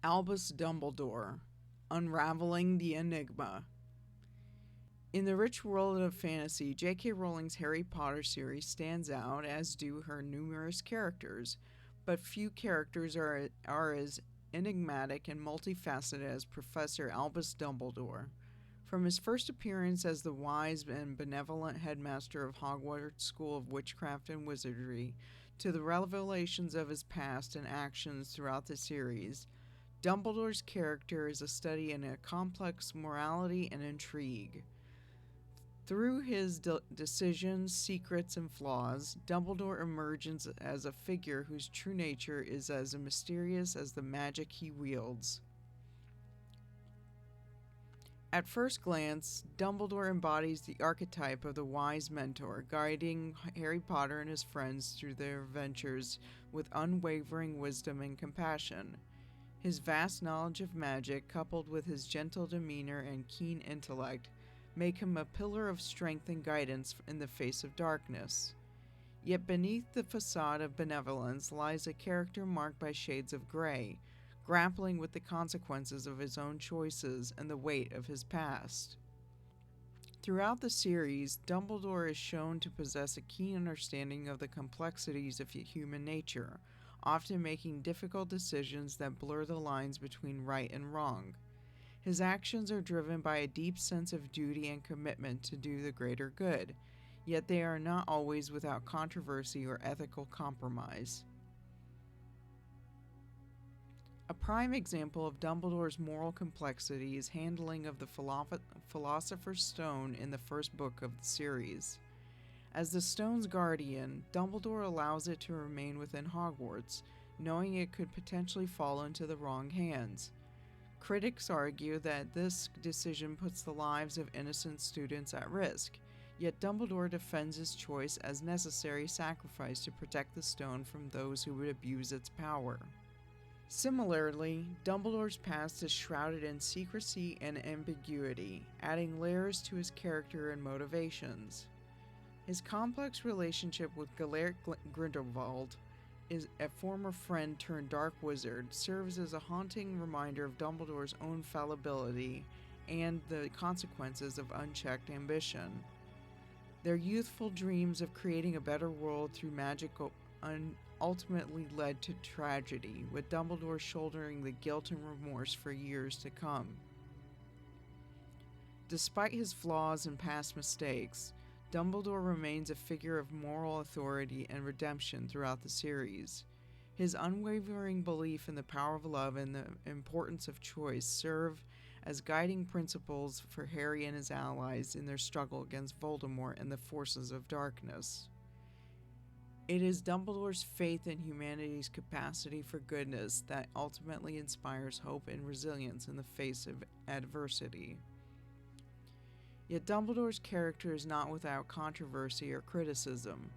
Albus Dumbledore, Unraveling the Enigma. In the rich world of fantasy, J.K. Rowling's Harry Potter series stands out, as do her numerous characters, but few characters are as enigmatic and multifaceted as Professor Albus Dumbledore. From his first appearance as the wise and benevolent headmaster of Hogwarts School of Witchcraft and Wizardry, to the revelations of his past and actions throughout the series, Dumbledore's character is a study in a complex morality and intrigue. Through his decisions, secrets, and flaws, Dumbledore emerges as a figure whose true nature is as mysterious as the magic he wields. At first glance, Dumbledore embodies the archetype of the wise mentor, guiding Harry Potter and his friends through their adventures with unwavering wisdom and compassion. His vast knowledge of magic, coupled with his gentle demeanor and keen intellect, make him a pillar of strength and guidance in the face of darkness. Yet beneath the facade of benevolence lies a character marked by shades of gray, grappling with the consequences of his own choices and the weight of his past. Throughout the series, Dumbledore is shown to possess a keen understanding of the complexities of human nature, often making difficult decisions that blur the lines between right and wrong. His actions are driven by a deep sense of duty and commitment to do the greater good, yet they are not always without controversy or ethical compromise. A prime example of Dumbledore's moral complexity is handling of the Philosopher's Stone in the first book of the series. As the stone's guardian, Dumbledore allows it to remain within Hogwarts, knowing it could potentially fall into the wrong hands. Critics argue that this decision puts the lives of innocent students at risk, yet Dumbledore defends his choice as necessary sacrifice to protect the stone from those who would abuse its power. Similarly, Dumbledore's past is shrouded in secrecy and ambiguity, adding layers to his character and motivations. His complex relationship with Gellert Grindelwald, a former friend turned dark wizard, serves as a haunting reminder of Dumbledore's own fallibility and the consequences of unchecked ambition. Their youthful dreams of creating a better world through magic ultimately led to tragedy, with Dumbledore shouldering the guilt and remorse for years to come. Despite his flaws and past mistakes, Dumbledore remains a figure of moral authority and redemption throughout the series. His unwavering belief in the power of love and the importance of choice serve as guiding principles for Harry and his allies in their struggle against Voldemort and the forces of darkness. It is Dumbledore's faith in humanity's capacity for goodness that ultimately inspires hope and resilience in the face of adversity. Yet Dumbledore's character is not without controversy or criticism.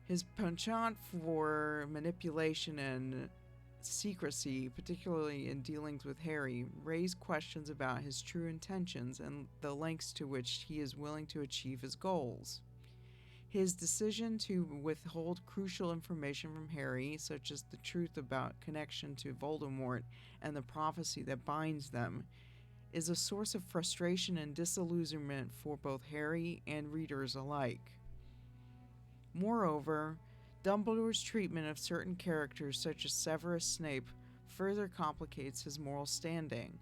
His penchant for manipulation and secrecy, particularly in dealings with Harry, raise questions about his true intentions and the lengths to which he is willing to achieve his goals. His decision to withhold crucial information from Harry, such as the truth about connection to Voldemort and the prophecy that binds them, is a source of frustration and disillusionment for both Harry and readers alike. Moreover, Dumbledore's treatment of certain characters such as Severus Snape further complicates his moral standing.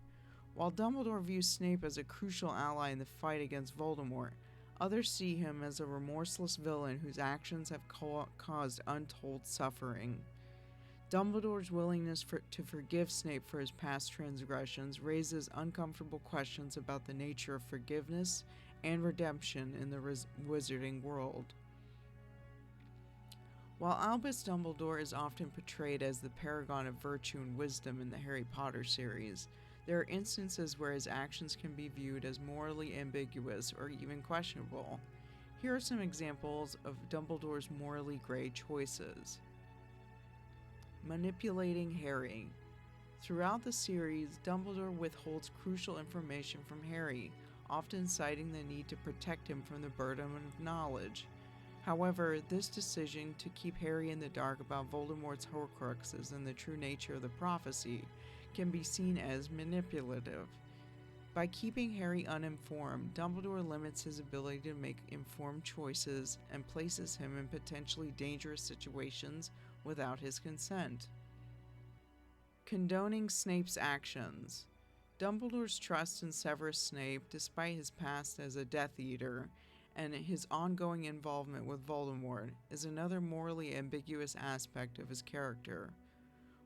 While Dumbledore views Snape as a crucial ally in the fight against Voldemort, others see him as a remorseless villain whose actions have caused untold suffering. Dumbledore's willingness to forgive Snape for his past transgressions raises uncomfortable questions about the nature of forgiveness and redemption in the wizarding world. While Albus Dumbledore is often portrayed as the paragon of virtue and wisdom in the Harry Potter series, there are instances where his actions can be viewed as morally ambiguous or even questionable. Here are some examples of Dumbledore's morally gray choices. Manipulating Harry. Throughout the series, Dumbledore withholds crucial information from Harry, often citing the need to protect him from the burden of knowledge. However, this decision to keep Harry in the dark about Voldemort's Horcruxes and the true nature of the prophecy can be seen as manipulative. By keeping Harry uninformed, Dumbledore limits his ability to make informed choices and places him in potentially dangerous situations without his consent. Condoning Snape's actions. Dumbledore's trust in Severus Snape, despite his past as a Death Eater and his ongoing involvement with Voldemort, is another morally ambiguous aspect of his character.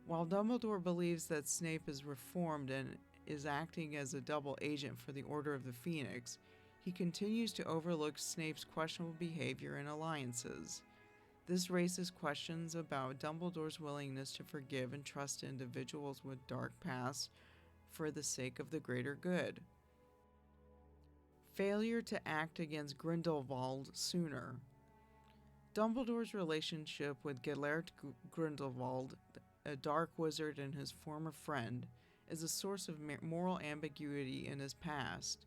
While Dumbledore believes that Snape is reformed and is acting as a double agent for the Order of the Phoenix, he continues to overlook Snape's questionable behavior and alliances. This raises questions about Dumbledore's willingness to forgive and trust individuals with dark pasts for the sake of the greater good. Failure to act against Grindelwald sooner. Dumbledore's relationship with Gellert Grindelwald, a dark wizard and his former friend, is a source of moral ambiguity in his past.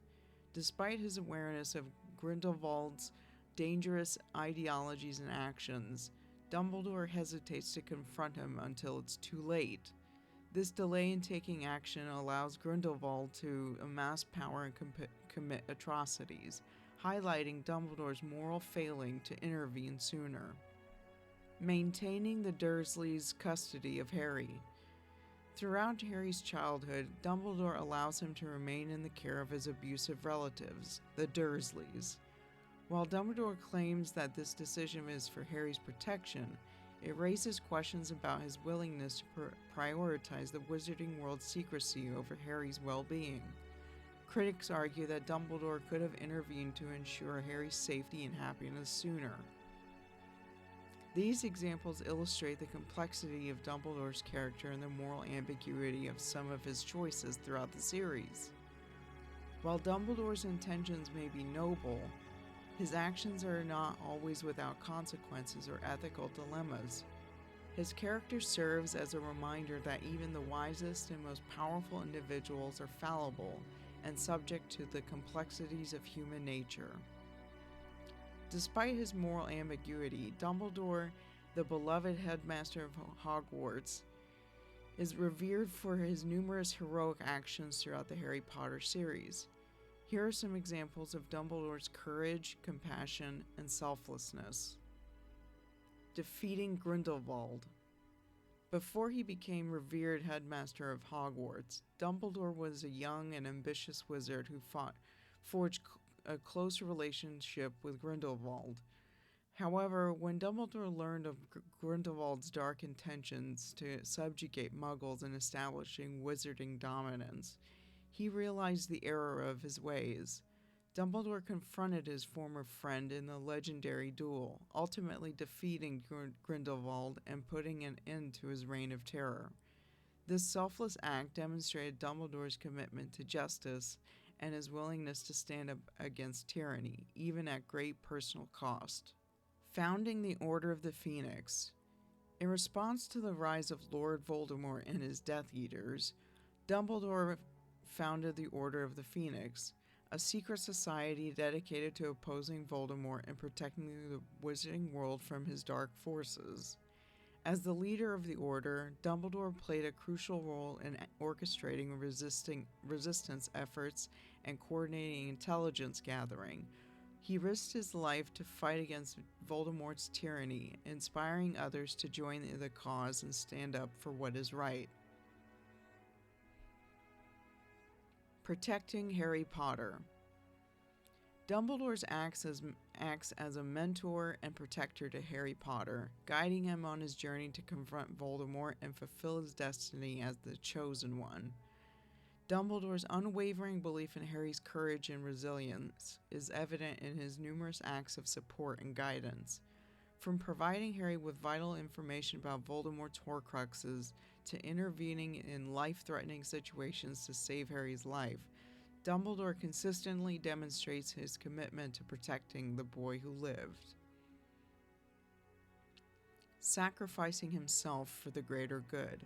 Despite his awareness of Grindelwald's dangerous ideologies and actions, Dumbledore hesitates to confront him until it's too late. This delay in taking action allows Grindelwald to amass power and commit atrocities, highlighting Dumbledore's moral failing to intervene sooner. Maintaining the Dursleys' custody of Harry. Throughout Harry's childhood, Dumbledore allows him to remain in the care of his abusive relatives, the Dursleys. While Dumbledore claims that this decision is for Harry's protection, it raises questions about his willingness to prioritize the wizarding world's secrecy over Harry's well-being. Critics argue that Dumbledore could have intervened to ensure Harry's safety and happiness sooner. These examples illustrate the complexity of Dumbledore's character and the moral ambiguity of some of his choices throughout the series. While Dumbledore's intentions may be noble, his actions are not always without consequences or ethical dilemmas. His character serves as a reminder that even the wisest and most powerful individuals are fallible and subject to the complexities of human nature. Despite his moral ambiguity, Dumbledore, the beloved headmaster of Hogwarts, is revered for his numerous heroic actions throughout the Harry Potter series. Here are some examples of Dumbledore's courage, compassion, and selflessness. Defeating Grindelwald. Before he became revered headmaster of Hogwarts, Dumbledore was a young and ambitious wizard who forged a close relationship with Grindelwald. However, when Dumbledore learned of Grindelwald's dark intentions to subjugate Muggles and establishing wizarding dominance, he realized the error of his ways. Dumbledore confronted his former friend in the legendary duel, ultimately defeating Grindelwald and putting an end to his reign of terror. This selfless act demonstrated Dumbledore's commitment to justice and his willingness to stand up against tyranny, even at great personal cost. Founding the Order of the Phoenix. In response to the rise of Lord Voldemort and his Death Eaters, Dumbledore founded the Order of the Phoenix, a secret society dedicated to opposing Voldemort and protecting the wizarding world from his dark forces. As the leader of the Order, Dumbledore played a crucial role in orchestrating resistance efforts and coordinating intelligence gathering. He risked his life to fight against Voldemort's tyranny, inspiring others to join the cause and stand up for what is right. Protecting Harry Potter. Dumbledore acts as a mentor and protector to Harry Potter, guiding him on his journey to confront Voldemort and fulfill his destiny as the Chosen One. Dumbledore's unwavering belief in Harry's courage and resilience is evident in his numerous acts of support and guidance. From providing Harry with vital information about Voldemort's Horcruxes to intervening in life-threatening situations to save Harry's life, Dumbledore consistently demonstrates his commitment to protecting the boy who lived. Sacrificing himself for the greater good.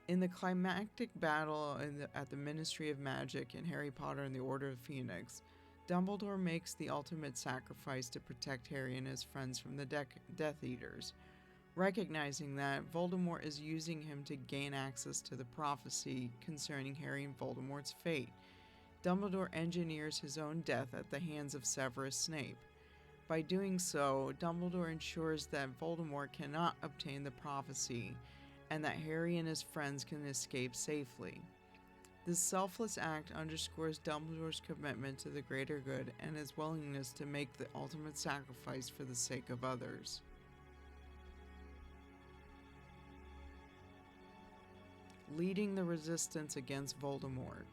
In the climactic battle at the Ministry of Magic in Harry Potter and the Order of the Phoenix, Dumbledore makes the ultimate sacrifice to protect Harry and his friends from the Death Eaters. Recognizing that, Voldemort is using him to gain access to the prophecy concerning Harry and Voldemort's fate. Dumbledore engineers his own death at the hands of Severus Snape. By doing so, Dumbledore ensures that Voldemort cannot obtain the prophecy, and that Harry and his friends can escape safely. This selfless act underscores Dumbledore's commitment to the greater good and his willingness to make the ultimate sacrifice for the sake of others. Leading the resistance against Voldemort.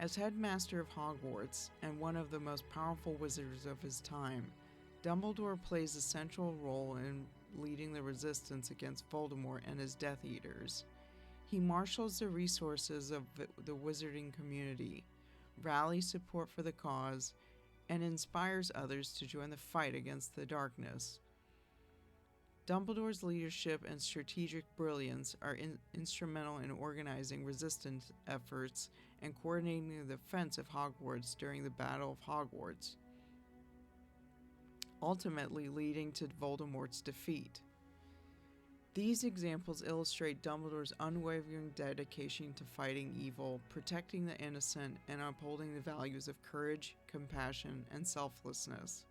As headmaster of Hogwarts and one of the most powerful wizards of his time, Dumbledore plays a central role in leading the resistance against Voldemort and his Death Eaters. He marshals the resources of the wizarding community, rallies support for the cause, and inspires others to join the fight against the darkness. Dumbledore's leadership and strategic brilliance are instrumental in organizing resistance efforts and coordinating the defense of Hogwarts during the Battle of Hogwarts, ultimately leading to Voldemort's defeat. These examples illustrate Dumbledore's unwavering dedication to fighting evil, protecting the innocent, and upholding the values of courage, compassion, and selflessness.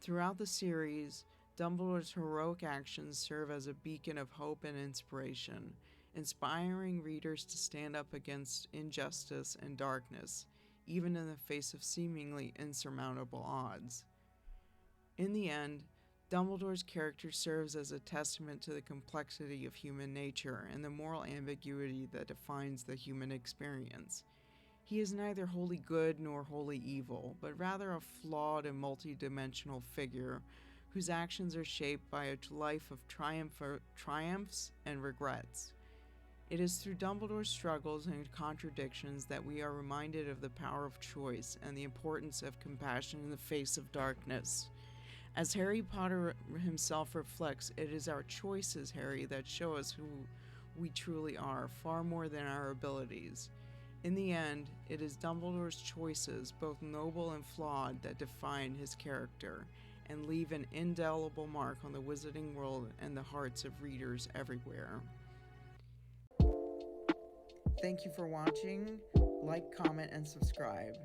Throughout the series, Dumbledore's heroic actions serve as a beacon of hope and inspiration, inspiring readers to stand up against injustice and darkness, even in the face of seemingly insurmountable odds. In the end, Dumbledore's character serves as a testament to the complexity of human nature and the moral ambiguity that defines the human experience. He is neither wholly good nor wholly evil, but rather a flawed and multidimensional figure whose actions are shaped by a life of triumphs and regrets. It is through Dumbledore's struggles and contradictions that we are reminded of the power of choice and the importance of compassion in the face of darkness. As Harry Potter himself reflects, it is our choices, Harry, that show us who we truly are, far more than our abilities. In the end, it is Dumbledore's choices, both noble and flawed, that define his character and leave an indelible mark on the wizarding world and the hearts of readers everywhere. Thank you for watching. Like, comment, and subscribe.